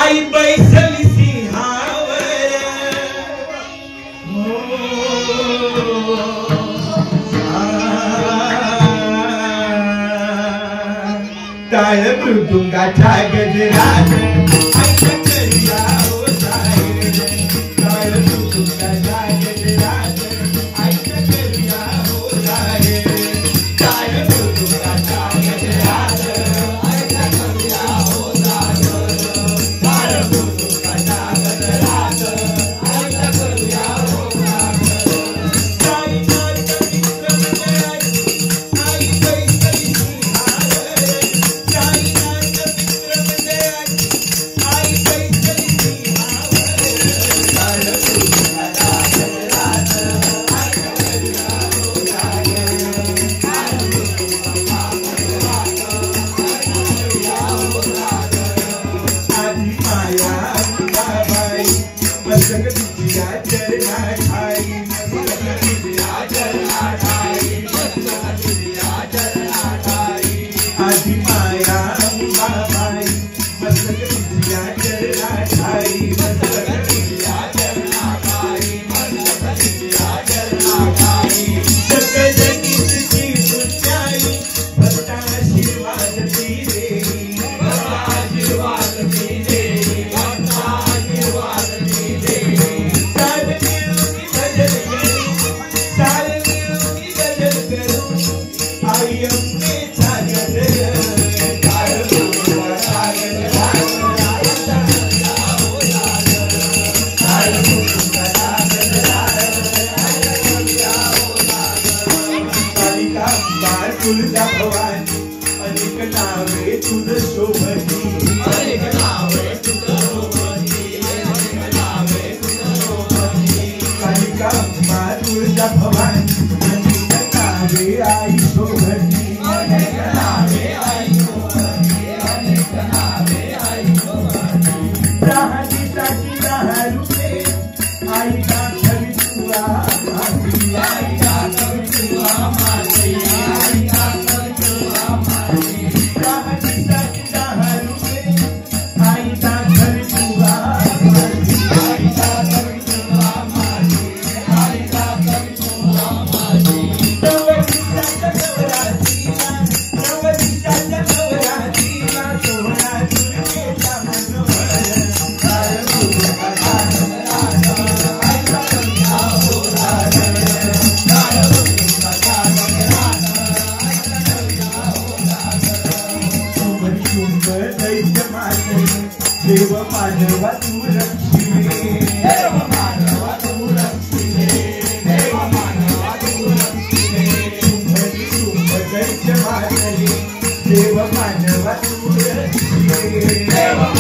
आई बैसली सिंहावर टाळ मृदुंगाच्या गजरात ऐका करूया हो जाहीर टाळ मृदुंगाच्या गजरात ऐका करूया हो जाहीर टाळ मृदुंगाच्या गजरात ऐका करूया हो जाहीर टाळ मृदुंगाच्या गजरात ऐका करूया हो जाहीर साईनाथ मित्रमंडळाची आई बैसली सिंहावर साईनाथ मित्रमंडळाची आई बैसली सिंहावर टाळ मृदुंगाच्या गजरात ऐका करूया हो जाहीर टाळ मृदुंगाच्या गजरात ऐका करूया हो जाहीर आधी माया अंबाबाई मस्तक तुझ्या चरणात ठाई मस्तक तुझ्या चरणात ठाई मस्तक तुझ्या चरणात ठाई आधी माया अंबाबाई मस्तक तुझ्या चरणात ठाई मस्तक तुझ्या चरणात ठाई मस्तक तुझ्या चरणात ठाई सकल जगीची पुण्याई भक्त आशीर्वाद ती देई भक्त आशीर्वाद ती देई भक्त आशीर्वाद ती देई साल मिळून भजन करू साल मिळून भजन करू आई अंबेचा गजर टाळ मृदुंगाच्या गजरात ऐका करूया हो जाहीर टाळ मृदुंगाच्या गजरात ऐका करूया हो जाहीर कालिका अंबा तुळजा भवानी अनेक नावे तुझ शोभती अनेक नावे तुझ शोभती अनेक नावे तुझ शोभती कालिका अंबा तुळजा भवानी अनेक नावे आई शोभती अनेक नावे आई शोभती अनेक नावे आई शोभती राहतीसाठी दहा रुपये आई दाखवी तुला माझी आई दाखवी तुला माझी आई दाखवी तुला माझी राहतीसाठी दहा रुपये आई दाखवी तुला माझी आई दाखवी तुला माझी आई दाखवी तुला माझी नवरीच्या नवरात्रीला नवरीच्या नवरात्रीला सोहळा दुर्गेचा मनोहर टाळ मृदुंगाच्या गजरात ऐका करूया हो जाहीर टाळ मृदुंगाच्या गजरात ऐका करूया हो जाहीर शुंभ शुंभ दैत्य मानवी देव मानवा तू रक्षिले देव मानवा तू रक्षिले देव मानवा तू रक्षिले शुंभ शुंभ दैत्य मानवी देव मानवा तू रक्षिले देव